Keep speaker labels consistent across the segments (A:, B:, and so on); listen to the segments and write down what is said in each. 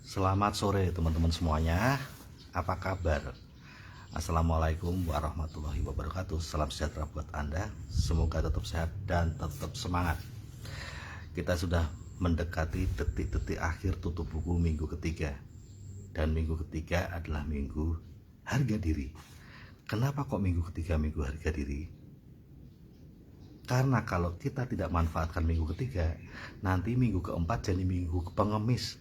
A: Selamat sore teman-teman semuanya. Apa kabar? Assalamualaikum warahmatullahi wabarakatuh. Salam sejahtera buat Anda. Semoga tetap sehat dan tetap semangat. Kita sudah mendekati detik-detik akhir tutup buku minggu ketiga. Dan minggu ketiga adalah minggu harga diri. Kenapa kok minggu ketiga minggu harga diri? Karena kalau kita tidak manfaatkan minggu ketiga, nanti minggu keempat jadi minggu pengemis.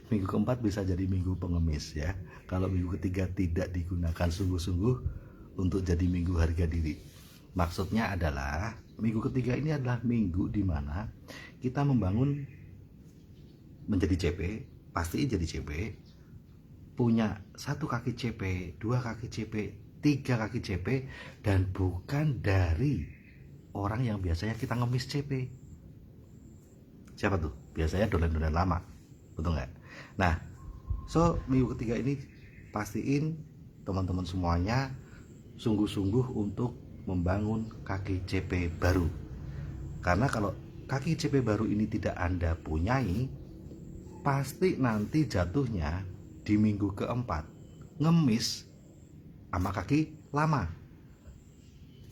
A: Minggu keempat bisa jadi minggu pengemis ya. Kalau minggu ketiga tidak digunakan sungguh-sungguh untuk jadi minggu harga diri. Maksudnya adalah minggu ketiga ini adalah minggu di mana kita membangun menjadi CP, pasti jadi CP, punya satu kaki CP, dua kaki CP, tiga kaki CP, dan bukan dari orang yang biasanya kita ngemis CP. Siapa tuh? Biasanya dolen-dolen lama, betul nggak? Nah, minggu ketiga ini pastiin teman-teman semuanya sungguh-sungguh untuk membangun kaki CP baru. Karena kalau kaki CP baru ini tidak Anda punyai, pasti nanti jatuhnya di minggu keempat ngemis sama kaki lama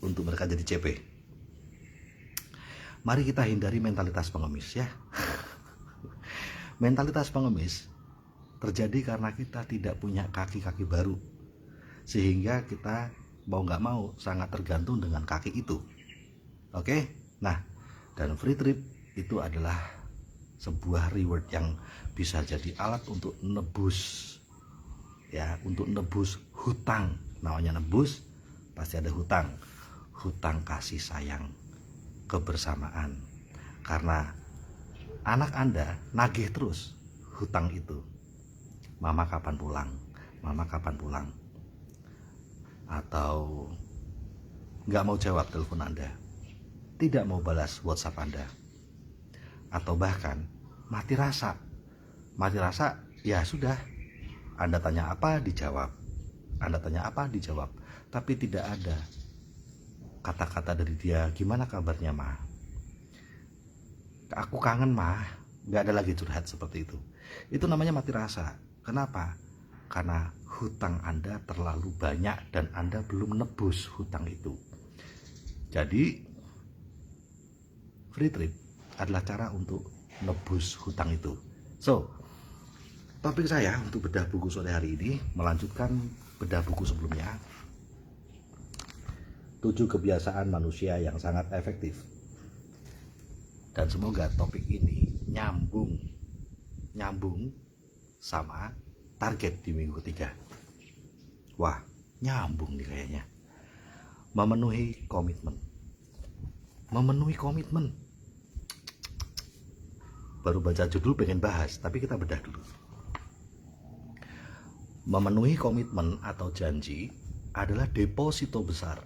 A: untuk mereka jadi CP. Mari kita hindari mentalitas pengemis ya. Mentalitas pengemis terjadi karena kita tidak punya kaki-kaki baru, sehingga kita mau nggak mau sangat tergantung dengan kaki itu. Oke, nah, dan free trip itu adalah sebuah reward yang bisa jadi alat untuk nebus ya, untuk nebus hutang. Namanya nebus pasti ada hutang kasih sayang, kebersamaan. Karena anak Anda nagih terus hutang itu. Mama kapan pulang? Mama kapan pulang? Atau nggak mau jawab telepon Anda, tidak mau balas WhatsApp Anda, atau bahkan mati rasa. Mati rasa ya sudah, Anda tanya apa dijawab, Anda tanya apa dijawab, tapi tidak ada kata-kata dari dia, gimana kabarnya Ma? Aku kangen mah. Gak ada lagi curhat seperti itu. Itu namanya mati rasa. Kenapa? Karena hutang Anda terlalu banyak dan Anda belum nebus hutang itu. Jadi free trip adalah cara untuk nebus hutang itu. Topik saya untuk bedah buku sore hari ini melanjutkan bedah buku sebelumnya, 7 kebiasaan manusia yang sangat efektif. Dan semoga topik ini nyambung sama target di minggu ketiga. Wah, nyambung nih kayaknya. Memenuhi komitmen. Baru baca judul pengen bahas, tapi kita bedah dulu. Memenuhi komitmen atau janji adalah deposito besar.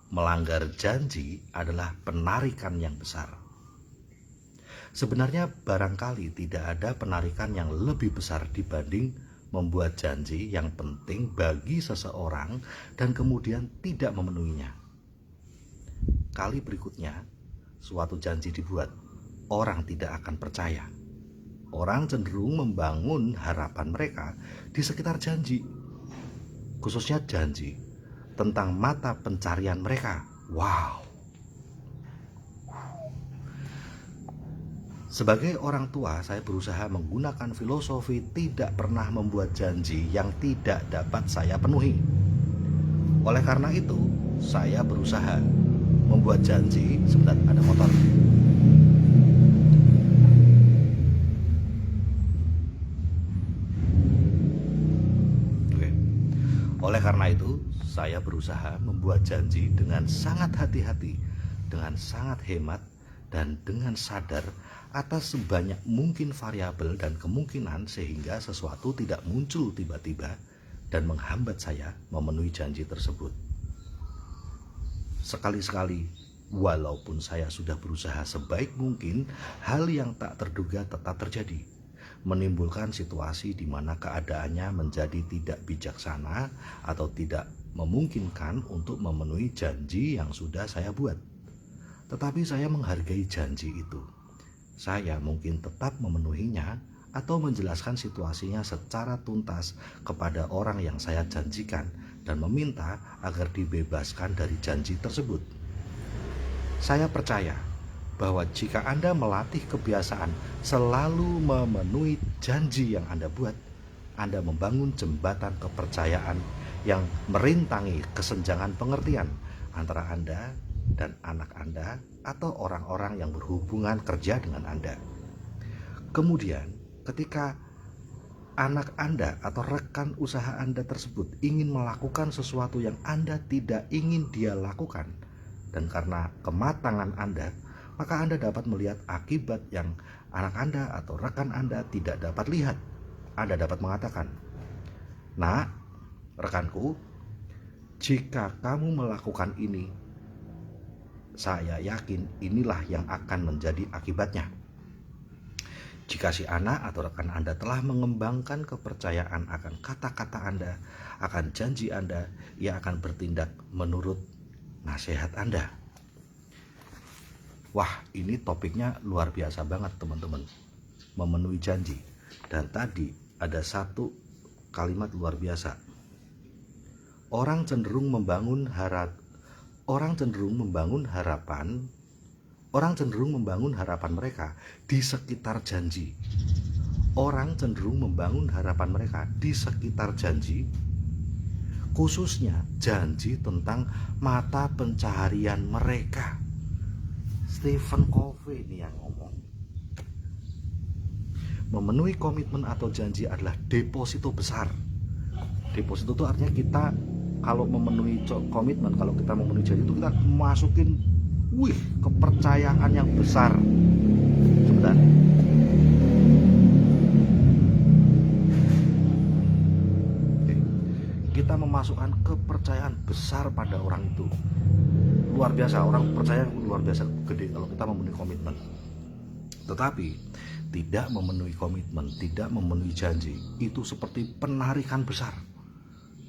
A: Melanggar janji adalah penarikan yang besar. Sebenarnya barangkali tidak ada penarikan yang lebih besar dibanding membuat janji yang penting bagi seseorang dan kemudian tidak memenuhinya. Kali berikutnya, suatu janji dibuat, orang tidak akan percaya. Orang cenderung membangun harapan mereka di sekitar janji, khususnya janji tentang mata pencarian mereka. Wow. Sebagai orang tua, saya berusaha menggunakan filosofi tidak pernah membuat janji yang tidak dapat saya penuhi. Oleh karena itu, saya berusaha membuat janji. Sebentar, ada motor. Oke. Oleh karena itu, saya berusaha membuat janji dengan sangat hati-hati, dengan sangat hemat, dan dengan sadar atas sebanyak mungkin variabel dan kemungkinan sehingga sesuatu tidak muncul tiba-tiba dan menghambat saya memenuhi janji tersebut. Sekali-sekali, walaupun saya sudah berusaha sebaik mungkin, hal yang tak terduga tetap terjadi, menimbulkan situasi di mana keadaannya menjadi tidak bijaksana atau tidak memungkinkan untuk memenuhi janji yang sudah saya buat. Tetapi saya menghargai janji itu. Saya mungkin tetap memenuhinya atau menjelaskan situasinya secara tuntas kepada orang yang saya janjikan dan meminta agar dibebaskan dari janji tersebut. Saya percaya bahwa jika Anda melatih kebiasaan selalu memenuhi janji yang Anda buat, Anda membangun jembatan kepercayaan yang merintangi kesenjangan pengertian antara Anda dan anak Anda atau orang-orang yang berhubungan kerja dengan Anda. Kemudian, ketika anak Anda atau rekan usaha Anda tersebut ingin melakukan sesuatu yang Anda tidak ingin dia lakukan, dan karena kematangan Anda, maka Anda dapat melihat akibat yang anak Anda atau rekan Anda tidak dapat lihat. Anda dapat mengatakan, "Nak, rekanku, jika kamu melakukan ini, saya yakin inilah yang akan menjadi akibatnya." Jika si anak atau rekan Anda telah mengembangkan kepercayaan akan kata-kata Anda, akan janji Anda, ia akan bertindak menurut nasihat Anda. Wah, ini topiknya luar biasa banget teman-teman. Memenuhi janji. Dan tadi ada satu kalimat luar biasa. Orang cenderung membangun harapan mereka di sekitar janji. Orang cenderung membangun harapan mereka di sekitar janji, khususnya janji tentang mata pencaharian mereka. Stephen Covey ini yang ngomong. Memenuhi komitmen atau janji adalah deposito besar. Deposito itu artinya kita kalau memenuhi komitmen, kalau kita memenuhi janji itu kita masukin kepercayaan yang besar. Sebentar. Kita memasukkan kepercayaan besar pada orang itu. Luar biasa, orang percaya luar biasa gede kalau kita memenuhi komitmen. Tetapi tidak memenuhi komitmen, tidak memenuhi janji, itu seperti penarikan besar.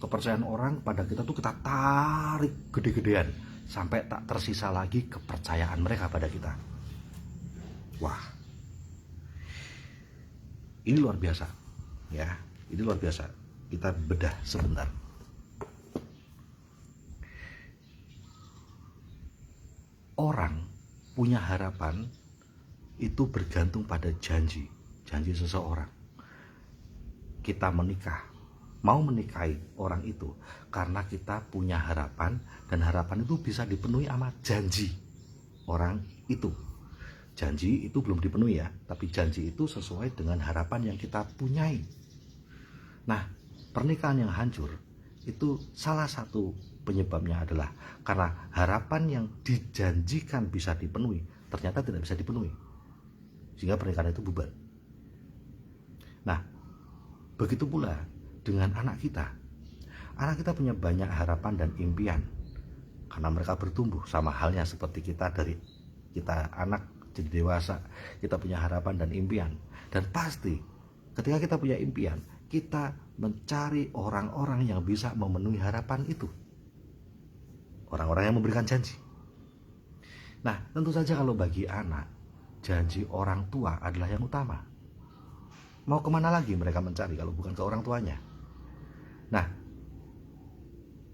A: Kepercayaan orang pada kita tuh kita tarik gede-gedean sampai tak tersisa lagi kepercayaan mereka pada kita. Wah, ini luar biasa ya, ini luar biasa. Kita bedah sebentar. Orang punya harapan itu bergantung pada janji seseorang. Kita mau menikahi orang itu karena kita punya harapan, dan harapan itu bisa dipenuhi sama janji orang itu. Janji itu belum dipenuhi ya, tapi janji itu sesuai dengan harapan yang kita punyai. Nah, pernikahan yang hancur itu salah satu penyebabnya adalah karena harapan yang dijanjikan bisa dipenuhi ternyata tidak bisa dipenuhi, sehingga pernikahan itu bubar. Nah, begitu pula dengan anak kita. Anak kita punya banyak harapan dan impian karena mereka bertumbuh, sama halnya seperti kita. Dari kita anak jadi dewasa, kita punya harapan dan impian. Dan pasti ketika kita punya impian, kita mencari orang-orang yang bisa memenuhi harapan itu, orang-orang yang memberikan janji. Nah, tentu saja kalau bagi anak, janji orang tua adalah yang utama. Mau kemana lagi mereka mencari kalau bukan ke orang tuanya? Nah,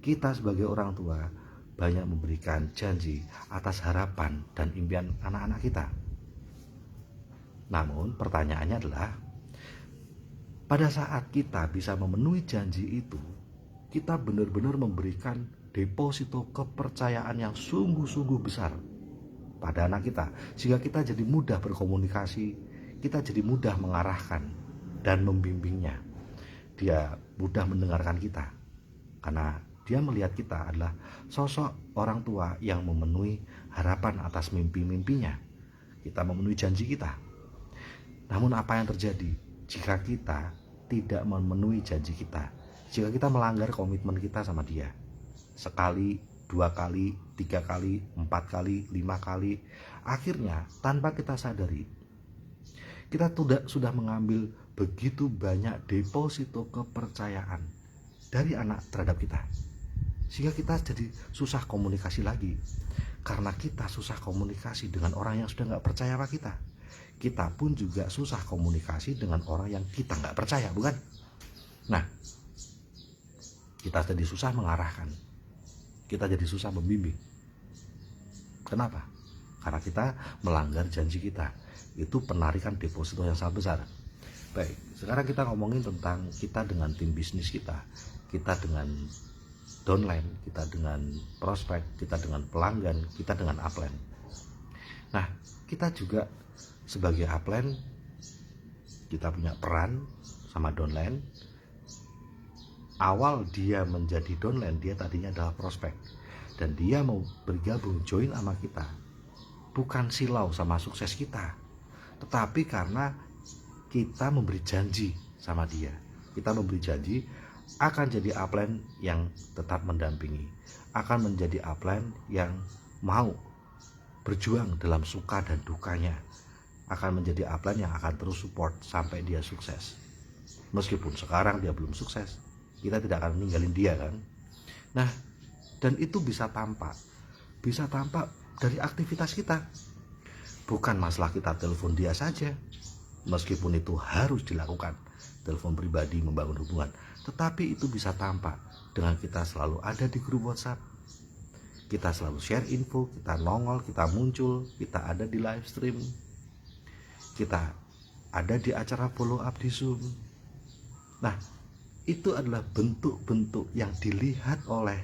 A: kita sebagai orang tua banyak memberikan janji atas harapan dan impian anak-anak kita. Namun pertanyaannya adalah, pada saat kita bisa memenuhi janji itu, kita benar-benar memberikan deposito kepercayaan yang sungguh-sungguh besar pada anak kita, sehingga kita jadi mudah berkomunikasi, kita jadi mudah mengarahkan dan membimbingnya. Dia mudah mendengarkan kita karena dia melihat kita adalah sosok orang tua yang memenuhi harapan atas mimpi-mimpinya. Kita memenuhi janji kita. Namun apa yang terjadi jika kita tidak memenuhi janji kita? Jika kita melanggar komitmen kita sama dia, sekali, 2 kali, 3 kali, 4 kali, 5 kali, akhirnya tanpa kita sadari, kita sudah mengambil begitu banyak deposito kepercayaan dari anak terhadap kita, sehingga kita jadi susah komunikasi lagi. Karena kita susah komunikasi dengan orang yang sudah gak percaya sama kita, kita pun juga susah komunikasi dengan orang yang kita nggak percaya, bukan? Nah, kita jadi susah mengarahkan, kita jadi susah membimbing. Kenapa? Karena kita melanggar janji kita. Itu penarikan deposito yang sangat besar. Baik, sekarang kita ngomongin tentang kita dengan tim bisnis kita dengan downline, kita dengan prospek, kita dengan pelanggan, kita dengan upline. Nah, kita juga sebagai upline, kita punya peran sama downline. Awal dia menjadi downline, dia tadinya adalah prospek, dan dia mau bergabung, join sama kita, bukan silau sama sukses kita, tetapi karena kita memberi janji sama dia. Kita memberi janji akan jadi upline yang tetap mendampingi, akan menjadi upline yang mau berjuang dalam suka dan dukanya, akan menjadi upline yang akan terus support sampai dia sukses. Meskipun sekarang dia belum sukses, kita tidak akan ninggalin dia, kan? Nah, dan itu bisa tampak dari aktivitas kita. Bukan masalah kita telepon dia saja, meskipun itu harus dilakukan, telepon pribadi membangun hubungan, tetapi itu bisa tampak dengan kita selalu ada di grup WhatsApp, kita selalu share info, kita nongol, kita muncul, kita ada di live stream, kita ada di acara follow up di Zoom. Nah, itu adalah bentuk-bentuk yang dilihat oleh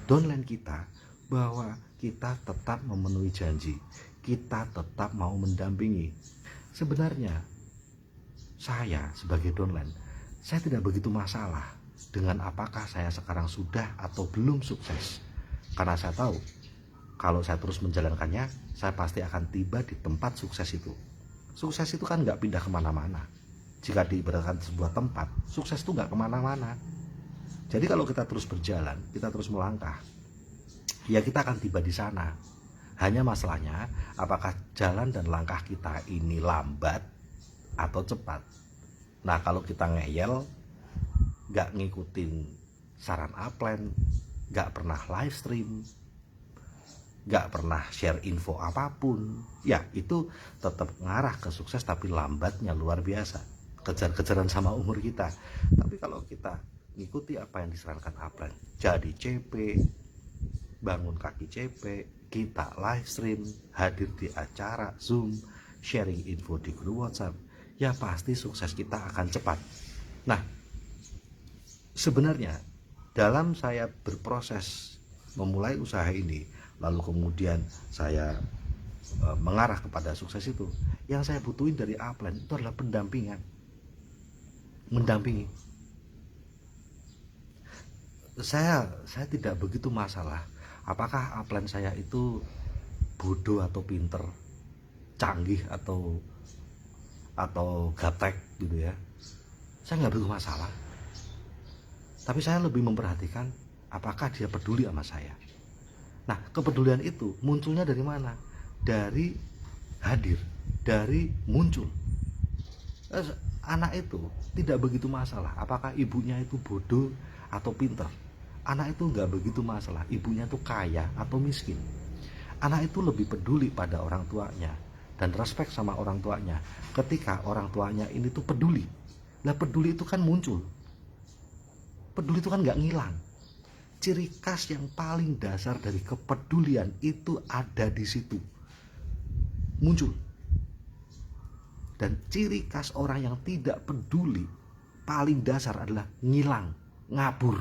A: downline kita bahwa kita tetap memenuhi janji, kita tetap mau mendampingi. Sebenarnya saya sebagai downline, saya tidak begitu masalah dengan apakah saya sekarang sudah atau belum sukses, karena saya tahu kalau saya terus menjalankannya, saya pasti akan tiba di tempat sukses itu. Sukses itu kan nggak pindah kemana-mana. Jika diibaratkan sebuah tempat, sukses itu nggak kemana-mana. Jadi kalau kita terus berjalan, kita terus melangkah, ya kita akan tiba di sana. Hanya masalahnya, apakah jalan dan langkah kita ini lambat atau cepat. Nah, kalau kita ngeyel, gak ngikutin saran upline, gak pernah live stream, gak pernah share info apapun, ya itu tetap ngarah ke sukses, tapi lambatnya luar biasa, kejar-kejaran sama umur kita. Tapi kalau kita ngikuti apa yang disarankan upline, jadi CP, bangun kaki CP, kita live stream, hadir di acara Zoom, sharing info di grup WhatsApp, ya pasti sukses kita akan cepat. Nah, sebenarnya dalam saya berproses memulai usaha ini, lalu kemudian saya mengarah kepada sukses itu, yang saya butuhin dari upline itu adalah pendampingan, mendampingi. Saya tidak begitu masalah apakah upline saya itu bodoh atau pinter, canggih atau gaptek gitu ya. Saya nggak begitu masalah. Tapi saya lebih memperhatikan apakah dia peduli sama saya. Nah, kepedulian itu munculnya dari mana? Dari hadir, dari muncul. Anak itu tidak begitu masalah apakah ibunya itu bodoh atau pinter. Anak itu nggak begitu masalah ibunya itu kaya atau miskin. Anak itu lebih peduli pada orang tuanya dan respect sama orang tuanya ketika orang tuanya ini tuh peduli. Lah, peduli itu kan muncul, peduli itu kan nggak ngilang. Ciri khas yang paling dasar dari kepedulian itu ada di situ, muncul. Dan ciri khas orang yang tidak peduli paling dasar adalah ngilang, ngabur.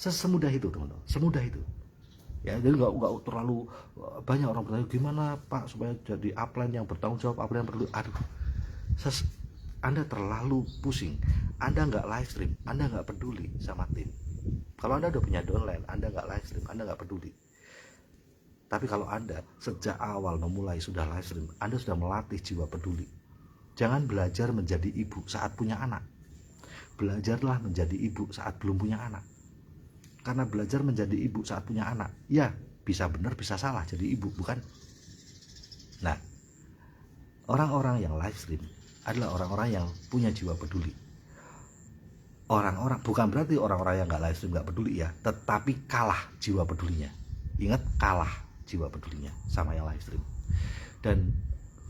A: Semudah itu, teman-teman, semudah itu. Ya, jadi nggak terlalu banyak orang bertanya gimana Pak supaya jadi upline yang bertanggung jawab, upline yang peduli. Aduh, Anda terlalu pusing. Anda nggak live stream, Anda nggak peduli sama tim. Kalau Anda udah punya downline, Anda nggak live stream, Anda nggak peduli. Tapi kalau Anda sejak awal memulai sudah live stream, Anda sudah melatih jiwa peduli. Jangan belajar menjadi ibu saat punya anak. Belajarlah menjadi ibu saat belum punya anak. Karena belajar menjadi ibu saat punya anak, ya bisa benar bisa salah jadi ibu, bukan? Nah, orang-orang yang live stream adalah orang-orang yang punya jiwa peduli. Orang-orang, bukan berarti orang-orang yang nggak live stream nggak peduli ya, tetapi kalah jiwa pedulinya. Ingat, kalah jiwa pedulinya sama yang live stream. Dan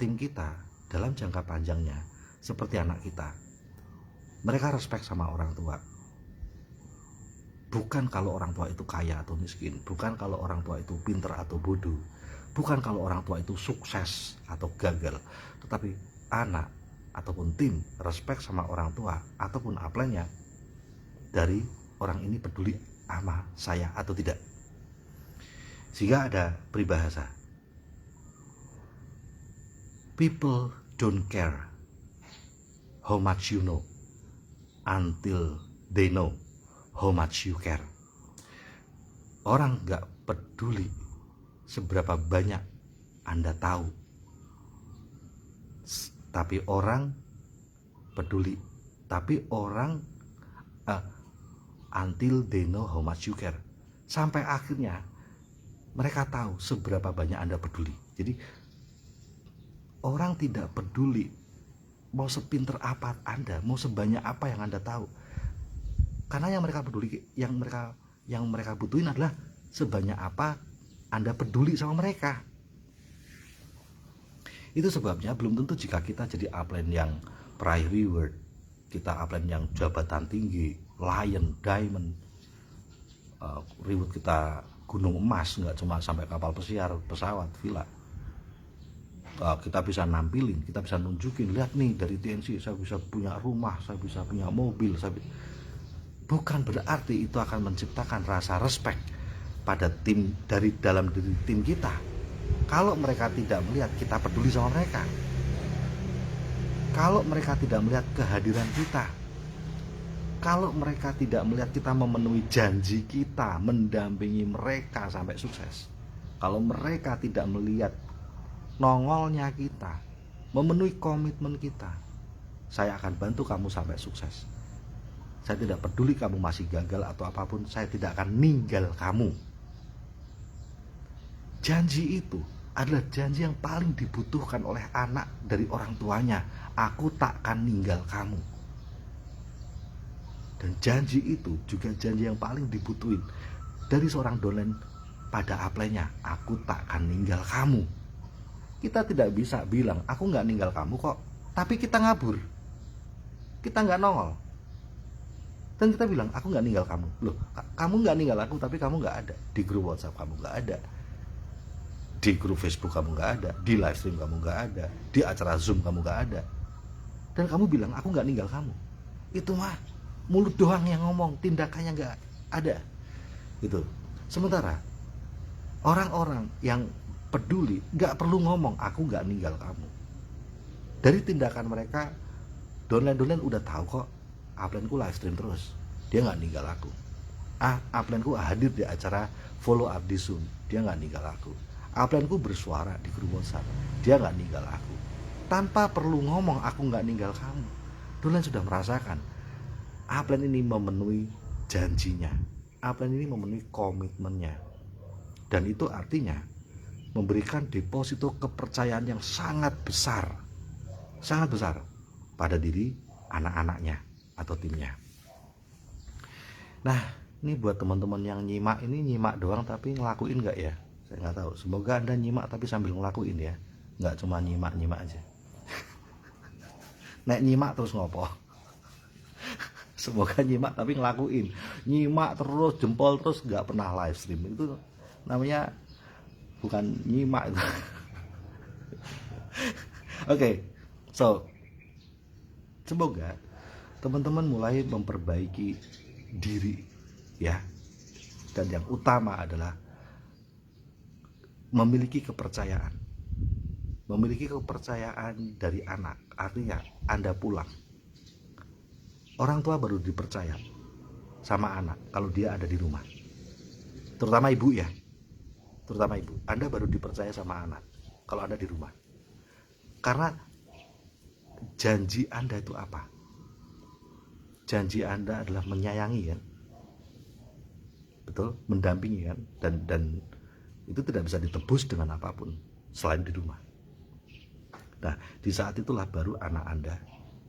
A: tim kita dalam jangka panjangnya seperti anak kita. Mereka respect sama orang tua. Bukan kalau orang tua itu kaya atau miskin, bukan kalau orang tua itu pinter atau bodoh, bukan kalau orang tua itu sukses atau gagal, tetapi anak ataupun tim respect sama orang tua ataupun upline-nya dari orang ini peduli sama saya atau tidak. Sehingga ada peribahasa, people don't care how much you know until they know how much you care. Orang gak peduli seberapa banyak Anda tahu, tapi orang peduli. Tapi orang until they know how much you care, sampai akhirnya mereka tahu seberapa banyak Anda peduli. Jadi orang tidak peduli mau sepinter apa Anda, mau sebanyak apa yang Anda tahu. Karena yang mereka peduli, yang mereka butuhin adalah sebanyak apa Anda peduli sama mereka. Itu sebabnya belum tentu jika kita jadi upline yang peraih reward, kita upline yang jabatan tinggi, lion, diamond, reward kita gunung emas, nggak cuma sampai kapal pesiar, pesawat, villa. Kita bisa nampilin, kita bisa nunjukin, lihat nih dari TNC saya bisa punya rumah, saya bisa punya mobil, bukan berarti itu akan menciptakan rasa respect pada tim, dari dalam diri tim kita kalau mereka tidak melihat kita peduli sama mereka, kalau mereka tidak melihat kehadiran kita, kalau mereka tidak melihat kita memenuhi janji kita mendampingi mereka sampai sukses, kalau mereka tidak melihat nongolnya kita, memenuhi komitmen kita, saya akan bantu kamu sampai sukses. Saya tidak peduli kamu masih gagal atau apapun, saya tidak akan ninggal kamu. Janji itu adalah janji yang paling dibutuhkan oleh anak dari orang tuanya. Aku tak akan ninggal kamu. Dan janji itu juga janji yang paling dibutuhin dari seorang downline pada upline-nya. Aku tak akan ninggal kamu. Kita tidak bisa bilang aku nggak ninggal kamu kok, tapi kita ngabur, kita nggak nongol, dan kita bilang aku nggak ninggal kamu. Loh, kamu nggak ninggal aku, tapi kamu nggak ada di grup WhatsApp, kamu nggak ada di grup Facebook, kamu nggak ada di live stream, kamu nggak ada di acara Zoom, kamu nggak ada, dan kamu bilang aku nggak ninggal kamu. Itu mah mulut doang yang ngomong, tindakannya nggak ada. Gitu. Sementara orang-orang yang peduli nggak perlu ngomong aku nggak ninggal kamu. Dari tindakan mereka, downline udah tahu kok, upline-ku live stream terus, dia nggak ninggal aku. Upline-ku hadir di acara follow up di Zoom, dia nggak ninggal aku. Upline-ku bersuara di grup WhatsApp, dia nggak ninggal aku. Tanpa perlu ngomong aku nggak ninggal kamu, downline sudah merasakan upline ini memenuhi janjinya, upline ini memenuhi komitmennya, dan itu artinya memberikan deposito kepercayaan yang sangat besar pada diri anak-anaknya atau timnya. Nah, ini buat teman-teman yang nyimak, ini nyimak doang tapi ngelakuin nggak ya? Saya nggak tahu. Semoga Anda nyimak tapi sambil ngelakuin ya, nggak cuma nyimak aja. Nek nyimak terus ngopo? Semoga nyimak tapi ngelakuin. Nyimak terus, jempol terus, nggak pernah live stream, itu namanya bukan nyimak itu. Oke, so semoga teman-teman mulai memperbaiki diri ya, dan yang utama adalah memiliki kepercayaan dari anak. Artinya Anda pulang, orang tua baru dipercaya sama anak kalau dia ada di rumah, terutama ibu ya, Anda baru dipercaya sama anak kalau Anda di rumah. Karena janji Anda itu apa? Janji Anda adalah menyayangi kan? Betul, mendampingi kan? Dan itu tidak bisa ditebus dengan apapun selain di rumah. Nah, di saat itulah baru anak Anda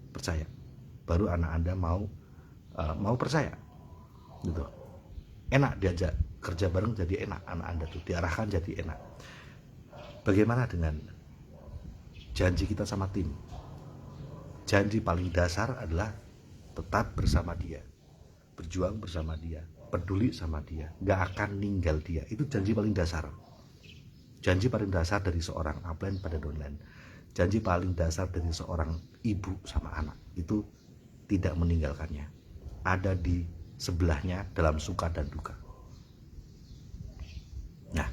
A: percaya. Baru anak Anda mau percaya. Gitu. Enak diajak kerja bareng, jadi enak, anak Anda tuh diarahkan jadi enak. Bagaimana dengan janji kita sama tim. Janji paling dasar adalah tetap bersama dia, berjuang bersama dia, peduli sama dia, gak akan ninggal dia. Itu janji paling dasar. Janji paling dasar dari seorang upline pada downline. Janji paling dasar dari seorang ibu sama anak itu tidak meninggalkannya, ada di sebelahnya dalam suka dan duka. Nah,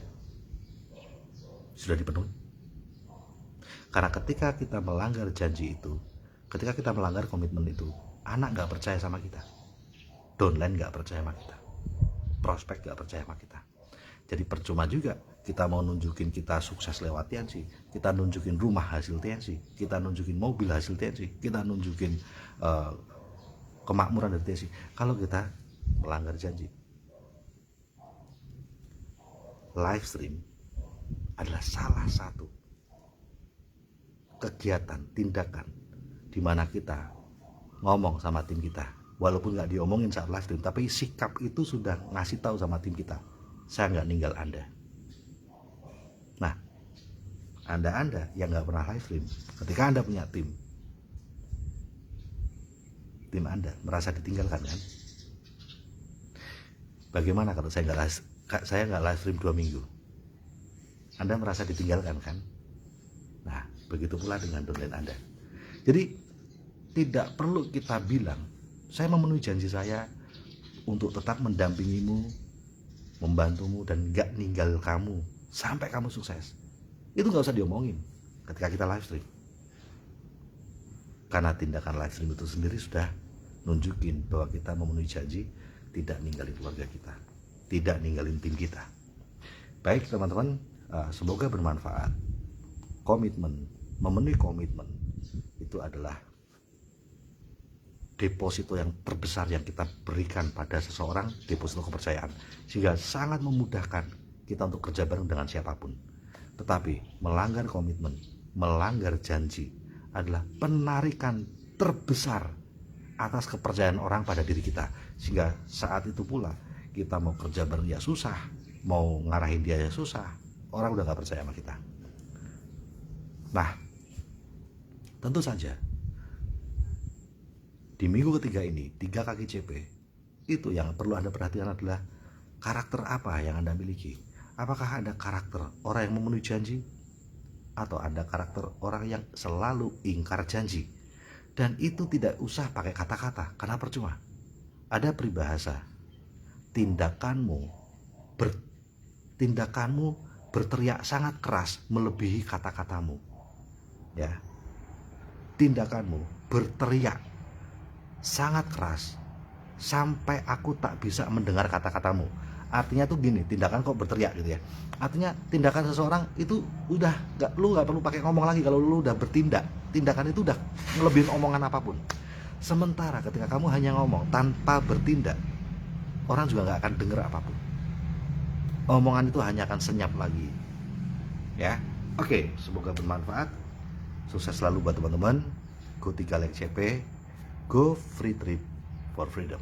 A: sudah dipenuhi. Karena ketika kita melanggar janji itu, ketika kita melanggar komitmen itu, anak gak percaya sama kita, downline gak percaya sama kita, prospek gak percaya sama kita. Jadi percuma juga kita mau nunjukin kita sukses lewat TNC, kita nunjukin rumah hasil TNC, kita nunjukin mobil hasil TNC, kita nunjukin kemakmuran dari TNC, kalau kita melanggar janji. Live stream adalah salah satu kegiatan, tindakan di mana kita ngomong sama tim kita, walaupun nggak diomongin saat live stream, tapi sikap itu sudah ngasih tahu sama tim kita, saya nggak ninggal Anda. Nah, Anda yang nggak pernah live stream, ketika Anda punya tim Anda merasa ditinggalkan kan? Bagaimana kalau saya nggak live stream 2 minggu? Anda merasa ditinggalkan kan? Nah, begitu pula dengan downline Anda. Jadi tidak perlu kita bilang, saya memenuhi janji saya untuk tetap mendampingimu, membantumu, dan gak ninggal kamu sampai kamu sukses. Itu gak usah diomongin ketika kita live stream. Karena tindakan live stream itu sendiri sudah nunjukin bahwa kita memenuhi janji tidak ninggalin keluarga kita, tidak ninggalin tim kita. Baik teman-teman, semoga bermanfaat. Komitmen, memenuhi komitmen itu adalah deposito yang terbesar yang kita berikan pada seseorang, deposito kepercayaan, sehingga sangat memudahkan kita untuk kerja bareng dengan siapapun. Tetapi melanggar komitmen, melanggar janji adalah penarikan terbesar atas kepercayaan orang pada diri kita, sehingga saat itu pula kita mau kerja bareng ya susah, mau ngarahin dia ya susah, orang udah gak percaya sama kita. Nah, tentu saja di minggu ketiga ini, 3 kaki CP, itu yang perlu Anda perhatikan adalah karakter apa yang Anda miliki. Apakah Anda karakter orang yang memenuhi janji, atau Anda karakter orang yang selalu ingkar janji. Dan itu tidak usah pakai kata-kata, karena percuma. Ada peribahasa, tindakanmu berteriak sangat keras melebihi kata-katamu. Ya, tindakanmu berteriak sangat keras sampai aku tak bisa mendengar kata-katamu. Artinya tuh gini, tindakan kok berteriak gitu ya. Artinya tindakan seseorang itu udah lu nggak perlu pakai ngomong lagi. Kalau lu udah bertindak, tindakan itu udah ngelebihin omongan apapun. Sementara ketika kamu hanya ngomong tanpa bertindak, orang juga nggak akan denger apapun. Omongan itu hanya akan senyap lagi. Ya, oke, semoga bermanfaat. Sukses selalu buat teman-teman. Go 3 like CP, go free trip for freedom.